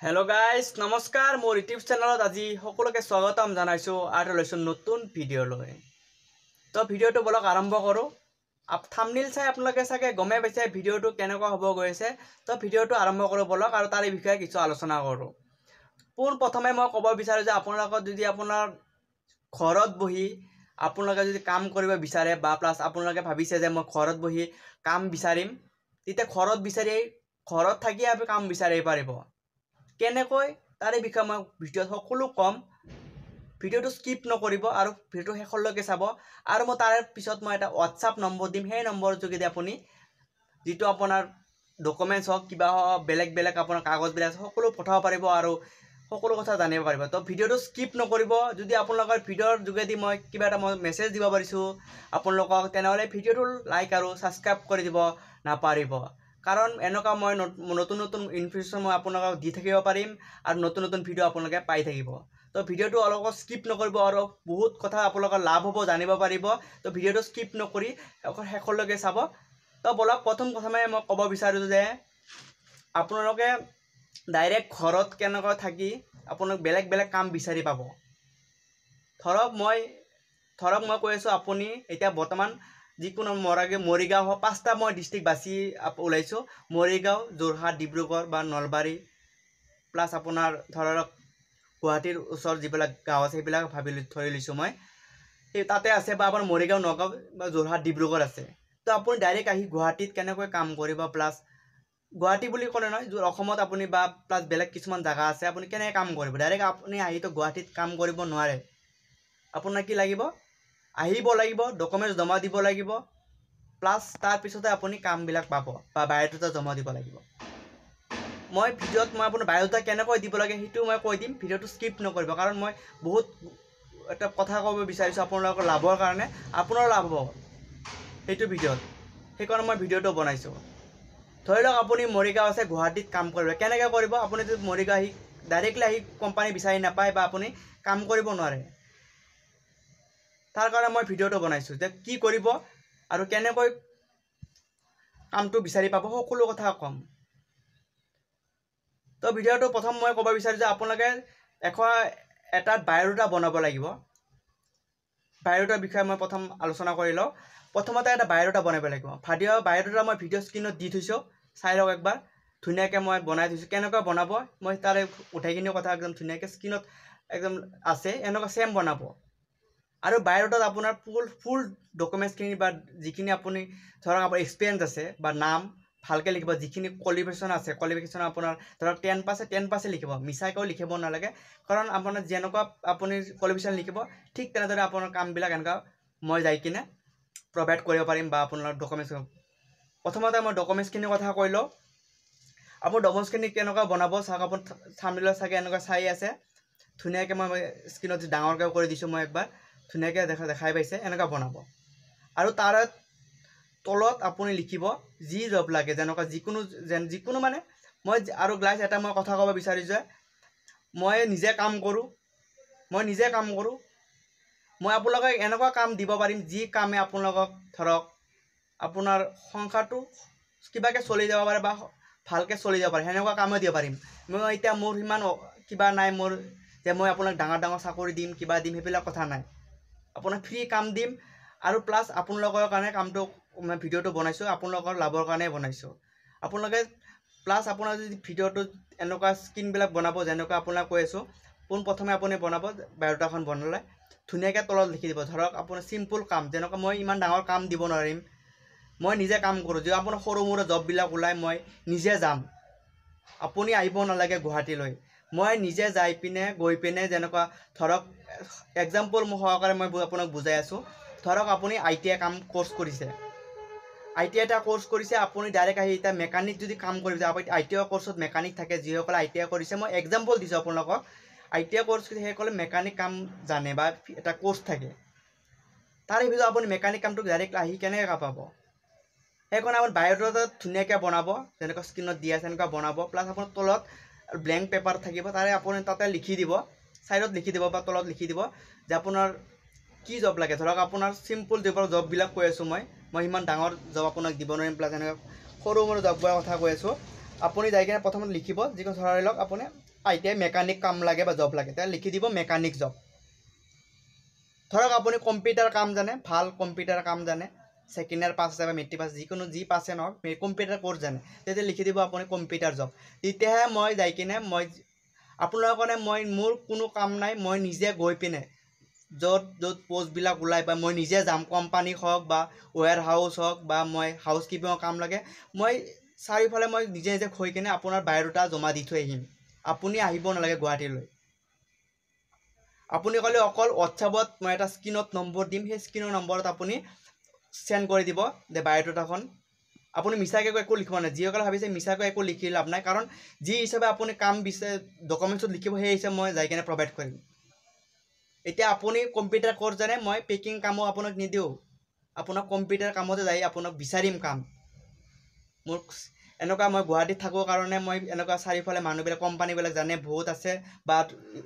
hello guys नमस्कार मोर YouTube channel आज सकलोके स्वागतम जानाइছো आरो लैছো नतुन भिडिओ लय तो भिडिओটো बलक आरम्भ करो आप थाम्बनेल चाइ आपलोके सागे गमे पाइছে भिडिओটো केनेका हब गयसे तो भिडिओটো आरम्भ करो बलक आरो तारे विषय किछु आलोचना करो पोन प्रथमे মই কব বিচাৰো যে আপোনালোকক যদি আপোনাৰ ঘৰত বহি আপোনালোকে যদি কাম কৰিব বিচাৰে বা প্লাস আপোনালোকে ভাবিছে যে মই ঘৰত বহি কাম বিচাৰিম তেতিয়া ঘৰত থাকি আপুনি কাম বিচাৰিব পাৰিব কেনেকৈ তাৰে বিষয়ে মই ভিডিঅ'ত সকলো কম ভিডিঅ'টো স্কিপ নকৰিব আৰু ভিডিঅ'টো শেষলৈকে চাব আৰু মই তাৰে পিছত মই এটা WhatsApp নম্বৰ দিম সেই নম্বৰ যোগেদি আপুনি যেটো আপোনাৰ ডকুমেন্টছ হক কিবা বেলেগ বেলেগ আপোনাৰ কাগজ বিলাক সকলো পঠাব পাৰিব আৰু সকলো কথা জানিব পাৰিব তো ভিডিঅ'টো স্কিপ নকৰিব যদি আপোনালোকৰ ভিডিঅ'ৰ যোগেদি মই কিবা এটা মেছেজ দিব পাৰিছো আপোনালোকক তেনেহলে ভিডিঅ'টো লাইক আৰু সাবস্ক্ৰাইব কৰি দিব নাপাৰিব कारण एनका मैं नतुन नतुन इनफरमेशन मैं आपलोक दी থাকিব পাৰিম আৰু নতুন নতুন ভিডিও আপোনালোকে পাই থাকিব তো ভিডিওটো অলপ স্কিপ নকৰিব আৰু বহুত কথা আপোনালোকৰ লাভ হ'ব জানিব পাৰিব তো ভিডিওটো স্কিপ নকৰি শেষলৈকে চাব তো বলক প্ৰথমে মই ক'ব বিচাৰো যে আপোনালোকে ডাইৰেক্ট ঘৰত কেনেকৈ থাকি আপোনালোক বেলেগ বেলেগ কাম বিচাৰি পাব ধৰক মই কৈ আছো আপুনি এতিয়া বৰ্তমান যিকোনো মৰিগাঁও পাঁচটা মই ডিস্ট্ৰিক্ট বাছি ওলাইছো মৰিগাঁও যোৰহাট ডিব্ৰুগড় বা নলবাৰী প্লাস আপোনাৰ ধৰক গুৱাহাটীৰ ওচৰ যিবিলাক গাঁও আছে সেইবিলাক ভাবি ধৰি লৈছো মই তাতে আছে বা আপোনাৰ মৰিগাঁও নগাঁও বা যোৰহাট ডিব্ৰুগড় আছে তো আপুনি ডাইৰেক্ট আহি গুৱাহাটীত কেনেকৈ কাম কৰিব প্লাস গুৱাহাটী বুলি ক'লে নহয় অসমত আপুনি বা প্লাস বেলেগ কিছুমান জায়গা আছে আপুনি কেনে কাম কৰিব ডাইৰেক্ট আপুনি আহি তো গুৱাহাটীত কাম কৰিব নোৱাৰে আপোনাৰ কি লাগিব আহিব লাগিব ডকুমেন্টছ জমা দিব লাগিব প্লাস তাৰ পিছতে আপুনি কাম বিলাক পাব বা বায়োডাটা জমা দিব লাগিব মই ভিডিওত মই আপোনাৰ বায়োডাটা কেনেকৈ দিব লাগে হেতু মই কৈ দিম ভিডিওটো স্কিপ নকৰিব কাৰণ মই বহুত এটা কথা ক'ব বিচাৰিছো আপোনালোকৰ লাভৰ কাৰণে আপোনাৰ লাভ হ'ব হেতু ভিডিওত হেকন মই ভিডিওটো বনাইছো ধৰি লওক আপুনি মৰিগাঁও আছে গুৱাহাটীত কাম কৰিব কেনেকৈ কৰিব আপুনি যদি মৰিগাঁও আহি ডাইৰেক্টলি আহি কোম্পানী বিচাৰি নাপায় বা আপুনি কাম কৰিব নোৱাৰে তাৰ কাৰণে মই ভিডিওটো বনাইছো যে কি কৰিব আৰু কেনেকৈ কামটো বিচাৰি পাব সকলো কথা কম তো ভিডিওটো প্ৰথম মই ক'ব বিচাৰো যে আপোনালোকে এটা বায়োডাটা বনাব লাগিব বায়োডাটাৰ বিষয়ে মই প্ৰথম আলোচনা কৰি লও প্ৰথমতে এটা বায়োডাটা বনাব লাগিব বায়োডাটা মই ভিডিও স্ক্ৰীনত দি থৈছো চাই লওক একবাৰ ধুনিয়াকৈ মই বনাই থৈছো কেনেকৈ বনাব মই তাৰে উঠাইকিনি কথা একদম ধুনিয়াকৈ স্ক্ৰীনত একদম আছে এনেকৈ সেম বনাব আৰু বায়োডাটাত আপোনাৰ ফুল ডকুমেন্টছ খিনি বা যিখিনি আপুনি ধৰক আপোনাৰ এক্সপেৰিয়েন্স আছে বা নাম ভালকে লিখিব যিখিনি কোৱালিফিকেশন আছে কোৱালিফিকেশন আপোনাৰ ধৰক 10% লিখিব মিছাকৈ লিখিব নালাগে কাৰণ আপোনাৰ যেনেকুৱা আপুনি কোৱালিফিকেশন লিখিব ঠিক তেনেদৰে আপোনাৰ কামবিলাক এনেকা মই যাই কিনে প্ৰভাইড কৰিব পাৰিম বা আপোনাৰ ডকুমেন্টছ প্ৰথমতে মই ডকুমেন্টছ খিনি কথা কৈ লও আপুনি ডকুমেন্টছ খিনি কেনেকৈ বনাব চাওক আপুনি থাম্বনেলত চাগে এনেকৈ চাই আছে ধুনিয়াকৈ মই স্ক্ৰীনত ডাঙৰকৈ কৰি দিছো মই একবাৰ ধুনিয়াকৈ দেখাই পাইছে এনেকা বনাব আৰু তাৰ তলত আপুনি লিখিব যি জব লাগে যেনকা যিকোনো মানে মই আৰু গ্লাস এটা মই কথা ক'ব বিচাৰি যে মই নিজে কাম কৰো মই আপোনালোকক এনেকুৱা কাম দিব পাৰিম যি কামে আপোনালোকক ধৰক আপোনাৰ সংখ্যাটো কিবাকে চলি যাব পাৰে বা ভালকে চলি যাব পাৰে হেনেকুৱা কাম দিব পাৰিম মই এতিয়া মোৰ ইমান কিবা নাই মোৰ যে মই আপোনাক ডাঙৰ চাকৰি দিম কিবা দিম হেবিলাক কথা নাই আপোনাক ফ্ৰী কাম দিম আৰু প্লাস আপোনালোকৰ কাৰণে কামটো মই ভিডিওটো বনাইছো আপোনালোকৰ লাভৰ কাৰণে বনাইছো আপোনালোকে প্লাস আপোনাৰ যদি ভিডিওটো এনেকুৱা স্ক্ৰীন বিলাক বনাব যেনেকুৱা আপোনাক কৈ আছো পোন প্ৰথমে আপুনি বনাব বায়োডাটাখন বনালে ধুনিয়াকৈ তলত লিখি দিব ধৰক আপোনাৰ সিম্পল কাম যেনেকুৱা মই ইমান ডাঙৰ কাম দিব নোৱাৰিম মই নিজে কাম কৰো যে আপোনাৰ সৰু মুৰা জব বিলাক ওলাই মই নিজে যাম আপুনি আহিব নালাগে গুৱাহাটীলৈ মই নিজে যাই পিনে গৈ পিনে যেনেকুৱা ধৰক एग्जाम्पल সহকাৰে মই আপোনাক বুজাই আছো ধৰক আপুনি আইটিআই কাম কোৰ্স কৰিছে আইটিআই টা কোৰ্স কৰিছে আপুনি ডাইৰেক্ট আহি এটা মেকানিক যদি কাম কৰিব যায় আইটিআই কোৰ্সত মেকানিক থাকে যিসকল আইটিআই কৰিছে মই एग्जाम्पल দিছো আপোনালোকক আইটিআই কোৰ্স কৰি হেকলে মেকানিক কাম জানে বা এটা কোৰ্স থাকে তাৰে ভিতৰত আপুনি মেকানিক কামটো ডাইৰেক্ট আহি কেনেকৈ পাব এখন আপুনি বায়োডাটা ধুনিয়াকৈ বনাব যেনেকৈ স্ক্ৰীনত দিয়া আছে এনেকৈ বনাব প্লাস আপোনাৰ তলত ব্ল্যাঙ্ক পেপাৰ থাকিব তাৰে আপুনি তাতে লিখি দিব সাইডত লিখি দিব বা তলত লিখি দিব যে আপোনাৰ কি জব লাগে ধৰক আপোনাৰ সিম্পল জব বিলাক কৈ আছো মই ইমান ডাঙৰ জব আপোনাক দিব নোৱাৰিম প্লাস এনেকৈ সৰু সৰু জবৰ কথা কৈ আছো আপুনি যাই কিনে প্ৰথমতে লিখিব যিকোনো ধৰি লওক আপুনি ITI মেকানিক কাম লাগে বা জব লাগে তেতিয়া লিখি দিব মেকানিক জব ধৰক আপুনি কম্পিউটাৰ কাম জানে ভাল কম্পিউটাৰ কাম জানে সেকেন্ড ইয়াৰ পাছ আছে বা মেট্ৰিক পাছ যিকোনো যি পাছে নহওক কম্পিউটাৰ কোৰ্ছ জানে তেতিয়া লিখি দিব আপুনি কম্পিউটাৰ জব তেতিয়াহে মই যাই কিনে মই আপোনালোকৰ কাৰণে মই মোৰ কোনো কাম নাই মই নিজে গৈ পিনে য'ত য'ত পোষ্টবিলাক ওলাই বা মই নিজে যাম কোম্পানী হওক বা ওয়াৰ হাউচ হওক বা মই হাউচ কিপিঙৰ কাম লাগে মই চাৰিওফালে মই নিজে নিজে গৈ কিনে আপোনাৰ বায়'ডাটা জমা দি থৈ আহিম আপুনি আহিব নালাগে গুৱাহাটীলৈ আপুনি ক'লে অকল হোৱাটছআপত মই এটা স্ক্ৰীনত নম্বৰ দিম সেই স্ক্ৰীনৰ নম্বৰত আপুনি সেন্ড কৰি দিব যে বায়'ডাটাখন আপুনি মিছাকৈ একো লিখিব নাই যিসকলে ভাবিছে মিছাকৈ একো লিখি লাভ নাই কাৰণ যি হিচাপে আপুনি কাম বিচাৰে ডকুমেণ্টছত লিখিব সেই হিচাপে মই যাই কিনে প্ৰভাইড কৰিম এতিয়া আপুনি কম্পিউটাৰ কোৰ্ছ জানে মই পেকিং কামো আপোনাক নিদিওঁ আপোনাক কম্পিউটাৰ কামতে যাই আপোনাক বিচাৰিম কাম মোৰ এনেকুৱা মই গুৱাহাটীত থাকোঁ কাৰণে মই এনেকুৱা চাৰিওফালে মানুহবিলাক কোম্পানীবিলাক জানে বহুত আছে বা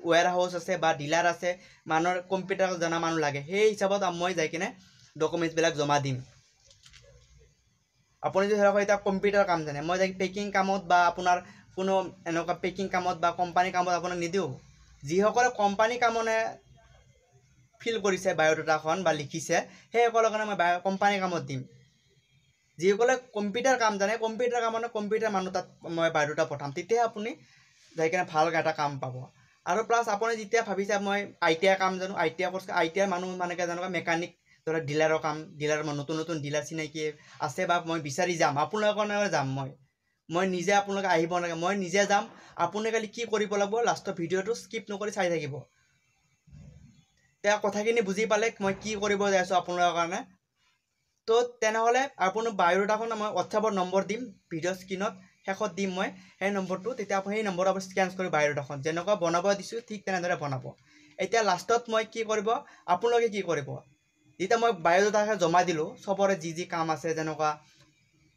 ওয়াৰ হাউচ আছে বা ডিলাৰ আছে মানুহৰ কম্পিউটাৰ জনা মানুহ লাগে সেই হিচাপত মই যাই কিনে ডকুমেণ্টছবিলাক জমা দিম আপুনি যদি ধৰক এতিয়া কম্পিউটাৰ কাম জানে মই যাই পেকিং কামত বা আপোনাৰ কোনো এনেকুৱা পেকিং কামত বা কোম্পানী কামত আপোনাক নিদিওঁ যিসকলে কোম্পানী কামনে ফিল কৰিছে বায়'ডাটাখন বা লিখিছে সেইসকলৰ কাৰণে মই কোম্পানী কামত দিম যিসকলে কম্পিউটাৰ কাম জানে কম্পিউটাৰ কামনে কম্পিউটাৰ মানুহ তাত মই বায়'ডাটা পঠাম তেতিয়াহে আপুনি যাই কিনে ভাল এটা কাম পাব আৰু প্লাছ আপুনি যেতিয়া ভাবিছে মই ITI কাম জানো ITI কোৰ্ছ ITI মানুহ মানে যেনেকুৱা মেকানিক ধৰক ডিলাৰৰ কাম ডিলাৰ নতুন নতুন ডিলাৰ চিনাকি আছে বা মই বিচাৰি যাম আপোনালোকৰ কাৰণে যাম মই নিজে আপোনালোকে আহিব নালাগে মই নিজে যাম আপুনি খালি কি কৰিব লাগিব লাষ্টৰ ভিডিঅ'টো স্কিপ নকৰি চাই থাকিব তেতিয়া কথাখিনি বুজি পালে মই কি কৰিব যাই আছোঁ আপোনালোকৰ কাৰণে তো তেনেহ'লে আপোনাৰ বায়'ডাটাখন মই হোৱাটছআপৰ নম্বৰ দিম ভিডিঅ' স্ক্ৰীনত শেষত দিম মই সেই নম্বৰটো তেতিয়া আপুনি সেই নম্বৰত আপুনি স্কেন কৰি বায়'ডাটাখন যেনেকুৱা বনাব দিছোঁ ঠিক তেনেদৰে বনাব এতিয়া লাষ্টত মই কি কৰিব আপোনালোকে কি কৰিব যেতিয়া মই বায়'ডাটা জমা দিলোঁ চবৰে যি যি কাম আছে যেনেকুৱা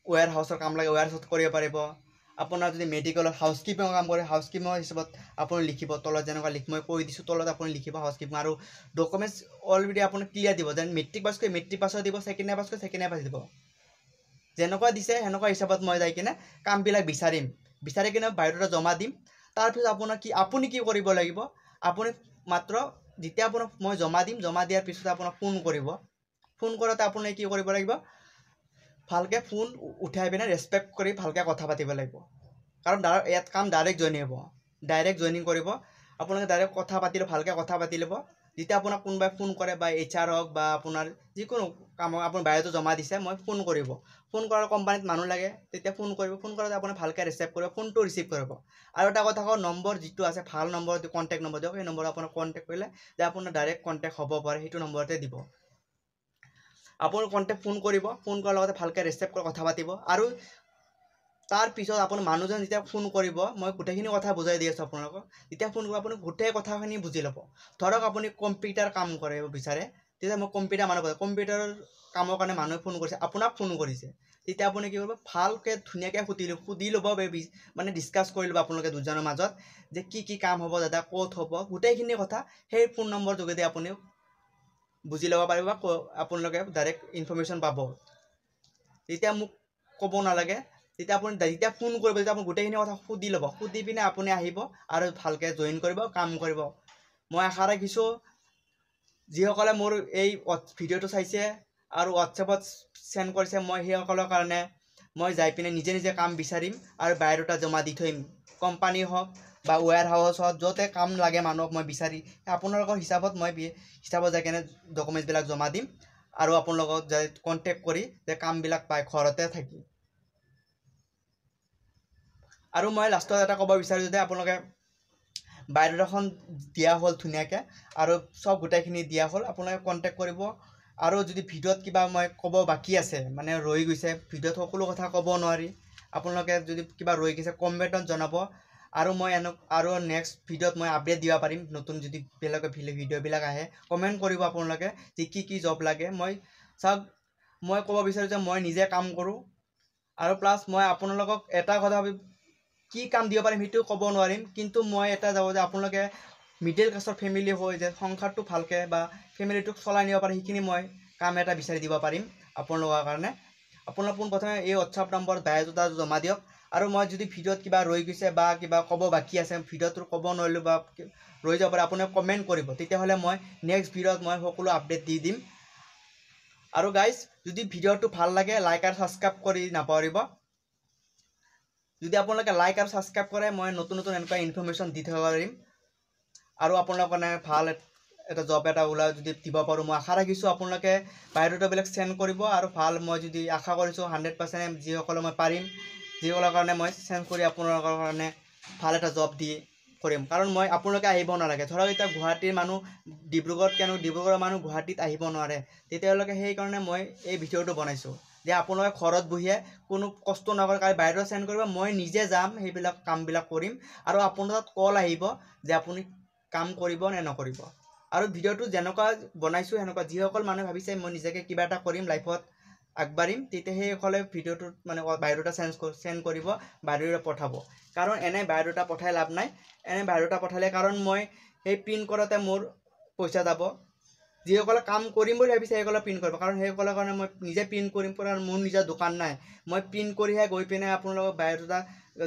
ওয়াৰ হাউচৰ কাম লাগে ওয়াৰ হাউচত কৰিব পাৰিব আপোনাৰ যদি মেডিকেলত হাউচ কিপিঙৰ কাম কৰে হাউচ কিপিঙৰ হিচাপত আপুনি লিখিব তলত যেনেকুৱা মই কৈ দিছোঁ তলত আপুনি লিখিব হাউচ কিপিং আৰু ডকুমেণ্টছ অলৰেডি আপুনি ক্লিয়াৰ দিব যেন মেট্ৰিক পাছ কৰি মেট্ৰিক পাছৰ দিব ছেকেণ্ড ইয়াৰ পাছ কৰি ছেকেণ্ড ইয়াৰ পাছ দিব যেনেকুৱা দিছে সেনেকুৱা হিচাপত মই যাই কিনে কামবিলাক বিচাৰি কিনে বায়'ডাটা জমা দিম তাৰপিছত আপুনি কি কৰিব লাগিব আপুনি মাত্ৰ যেতিয়া আপোনাক মই জমা দিয়াৰ পিছত আপোনাক ফোন কৰোঁতে আপুনি কি কৰিব লাগিব ভালকৈ ফোন উঠাই পিনে ৰেছপেক্ট কৰি ভালকৈ কথা পাতিব লাগিব কাৰণ ইয়াত কাম ডাইৰেক্ট জইনিং কৰিব আপোনালোকে ডাইৰেক্ট কথা পাতিলে ভালকৈ কথা পাতি ল'ব যেতিয়া আপোনাক কোনোবাই ফোন কৰে বা HR হওক বা আপোনাৰ যিকোনো কামক আপুনি বায়'টো জমা দিছে মই ফোন কৰাৰ কোম্পানীত মানুহ লাগে তেতিয়া ফোন কৰোঁতে আপুনি ভালকৈ ৰিচিভ কৰিব ফোনটো ৰিচিভ কৰিব আৰু এটা কথা কওঁ নম্বৰ যিটো আছে ভাল নম্বৰ কণ্টেক্ট নম্বৰ দিয়ক সেই নম্বৰত আপোনাক কণ্টেক্ট কৰিলে যে আপোনাৰ ডাইৰেক্ট কণ্টেক্ট হ'ব পাৰে সেইটো নম্বৰতে দিব আপুনি ফোন কৰাৰ লগতে ভালকৈ ৰিচিভ কৰি কথা পাতিব আৰু তাৰপিছত আপুনি মানুহজন যেতিয়া ফোন কৰিব মই গোটেইখিনি কথা বুজাই দি আছোঁ আপোনালোকক যেতিয়া ফোন কৰিব আপুনি গোটেই কথাখিনি বুজি ল'ব ধৰক আপুনি কম্পিউটাৰ কাম কৰিব বিচাৰে তেতিয়া মই কম্পিউটাৰ মানুহ কম্পিউটাৰৰ কামৰ কাৰণে মানুহে ফোন কৰিছে আপোনাক ফোন কৰিছে তেতিয়া আপুনি কি কৰিব ভালকৈ ধুনীয়াকৈ সুধি ল'ব মানে ডিছকাছ কৰি ল'ব আপোনালোকে দুজনৰ মাজত যে কি কাম হ'ব দাদা ক'ত হ'ব গোটেইখিনি কথা সেই ফোন নম্বৰ যোগেদি আপুনি বুজি ল'ব পাৰিব বা আপোনালোকে ডাইৰেক্ট ইনফৰমেশ্যন পাব তেতিয়া মোক ক'ব নালাগে তেতিয়া আপুনি যেতিয়া ফোন কৰিব তেতিয়া আপুনি গোটেইখিনি কথা সুধি ল'ব সুধি পিনে আপুনি আহিব আৰু ভালকৈ জইন কৰিব কাম কৰিব মই আশা ৰাখিছোঁ যিসকলে মোৰ এই ভিডিঅ'টো চাইছে আৰু হোৱাটছএপত সেন্ড কৰিছে মই সেইসকলৰ কাৰণে মই যাই পিনে নিজে কাম বিচাৰিম আৰু বায়'ডাটা জমা দি থৈ আহিম কোম্পানী হওক বা ওয়াৰ হাউচ হওক য'তে কাম লাগে মানুহক মই বিচাৰি আপোনালোকৰ হিচাপত যাই কিনে ডকুমেণ্টছবিলাক জমা দিম আৰু আপোনালোকক যাই কণ্টেক্ট কৰি যে কামবিলাক পায় ঘৰতে থাকি আৰু মই লাষ্টত এটা ক'ব বিচাৰোঁ যে আপোনালোকে বায়'ডাটাখন দিয়া হ'ল ধুনীয়াকৈ আৰু চব গোটেইখিনি দিয়া হ'ল আপোনালোকে কণ্টেক্ট কৰিব আৰু যদি ভিডিঅ'ত কিবা মই ক'ব বাকী আছে মানে ৰৈ গৈছে ভিডিঅ'ত সকলো কথা ক'ব নোৱাৰি আপোনালোকে যদি কিবা ৰৈ গৈছে কমেণ্টত জনাব আৰু মই আৰু নেক্সট ভিডিঅ'ত মই আপডেট দিব পাৰিম নতুন যদি বেলেগ ভিডিঅ'বিলাক আহে কমেণ্ট কৰিব আপোনালোকে যে কি জব লাগে মই ক'ব বিচাৰোঁ যে মই নিজে কাম কৰোঁ আৰু প্লাছ মই আপোনালোকক এটা কথা কি কাম দিব পাৰিম সেইটো ক'ব নোৱাৰিম কিন্তু মই এটা যাব যে আপোনালোকে মিডল ক্লাছৰ ফেমিলি হৈ যে সংসাৰটো ভালকৈ বা ফেমিলিটোক চলাই নিব পাৰে সেইখিনি মই কাম এটা বিচাৰি দিব পাৰিম আপোনালোকৰ কাৰণে আপোনালোক পোনপ্ৰথমে এই হোৱাটছআপ নম্বৰত বায়'ডাটা জমা দিয়ক আৰু মই যদি ভিডিঅ'ত কিবা ৰৈ গৈছে বা কিবা ক'ব বাকী আছে ভিডিঅ'টো ক'ব নোৱাৰিলোঁ বা ৰৈ যাব পাৰে আপুনি কমেণ্ট কৰিব তেতিয়াহ'লে মই নেক্সট ভিডিঅ'ত মই সকলো আপডেট দি দিম আৰু গাইজ যদি ভিডিঅ'টো ভাল লাগে লাইক আৰু ছাবস্ক্ৰাইব কৰি নাপাহৰিব যদি আপোনালোকে লাইক আৰু ছাবস্ক্ৰাইব কৰে মই নতুন নতুন এনেকুৱা ইনফৰমেশ্যন দি থাকিব পাৰিম আৰু আপোনালোকৰ কাৰণে ভাল এটা জব এটা ওলাই যদি দিব পাৰোঁ মই আশা ৰাখিছোঁ আপোনালোকে বায়'ডাটাবিলাক চেণ্ড কৰিব আৰু ভাল মই যদি আশা কৰিছোঁ 100% যিসকলে মই পাৰিম যিসকলৰ কাৰণে মই চেঞ্জ কৰি আপোনালোকৰ কাৰণে ভাল এটা জব দি কৰিম কাৰণ মই আপোনালোকে আহিব নালাগে ধৰক এতিয়া গুৱাহাটীৰ মানুহ ডিব্ৰুগড়ত কিয়নো ডিব্ৰুগড়ৰ মানুহ গুৱাহাটীত আহিব নোৱাৰে তেতিয়ালৈকে সেইকাৰণে মই এই ভিডিঅ'টো বনাইছোঁ যে আপোনালোকে ঘৰত বহিয়ে কোনো কষ্ট নকৰে কাৰণ বায়'ডাটা চেণ্ড কৰিব মই নিজে যাম সেইবিলাক কামবিলাক কৰিম আৰু আপোনাৰ তাত কল আহিব যে আপুনি কাম কৰিব নে নকৰিব আৰু ভিডিঅ'টো যেনেকুৱা বনাইছোঁ সেনেকুৱা যিসকল মানুহে ভাবিছে মই নিজকে কিবা এটা কৰিম লাইফত আগবাঢ়িম তেতিয়া সেইসকলে ভিডিঅ'টোত মানে বায়'ডাটা চেণ্ড কৰিব বায়'ডাটা পঠাব কাৰণ এনে বায়'ডাটা পঠাই লাভ নাই এনে বায়'ডাটা পঠালে কাৰণ মই সেই প্ৰিণ্ট কৰোঁতে মোৰ পইচা যাব যিসকলে কাম কৰিম বুলি ভাবিছে সেইসকলে প্ৰিণ্ট কৰিব কাৰণ সেইসকলৰ কাৰণে মই নিজে প্ৰিণ্ট কৰিম কাৰণ মোৰ নিজৰ দোকান নাই মই প্ৰিণ্ট কৰিহে গৈ পিনে আপোনালোকক বায়'ডাটা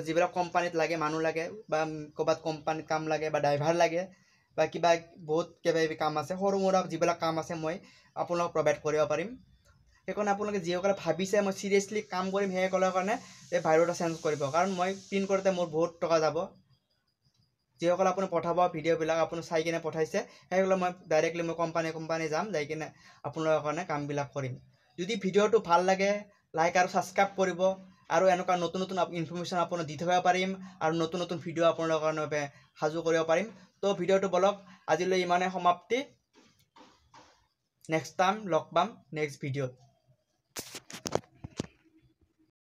যিবিলাক কোম্পানীত লাগে মানুহ লাগে বা ক'ৰবাত কোম্পানীত কাম লাগে বা ড্ৰাইভাৰ লাগে বা কিবা বহুত কিবা কিবি কাম আছে সৰু সুৰা যিবিলাক কাম আছে মই আপোনালোকক প্ৰভাইড কৰিব পাৰিম সেইকাৰণে আপোনালোকে যিসকলে ভাবিছে মই চিৰিয়াছলি কাম কৰিম সেইসকলৰ কাৰণে এই বায়'ডাটা চেঞ্জ কৰিব কাৰণ মই প্ৰিণ্ট কৰোঁতে মোৰ বহুত টকা যাব যিসকলে আপুনি পঠাব ভিডিঅ'বিলাক আপুনি চাই কিনে পঠাইছে সেইসকলে মই ডাইৰেক্টলি মই কোম্পানী যাম যাই কিনে আপোনালোকৰ কাৰণে কামবিলাক কৰিম যদি ভিডিঅ'টো ভাল লাগে লাইক আৰু ছাবস্ক্ৰাইব কৰিব আৰু এনেকুৱা নতুন নতুন ইনফৰমেশ্যন আপোনাক দি থাকিব পাৰিম আৰু নতুন নতুন ভিডিঅ' আপোনালোকৰ কাৰণে সাজু কৰিব পাৰিম তো ভিডিঅ'টো বলক আজিলৈ ইমানে সমাপ্তি নেক্সট টাইম লগ পাম নেক্সট ভিডিঅ'ত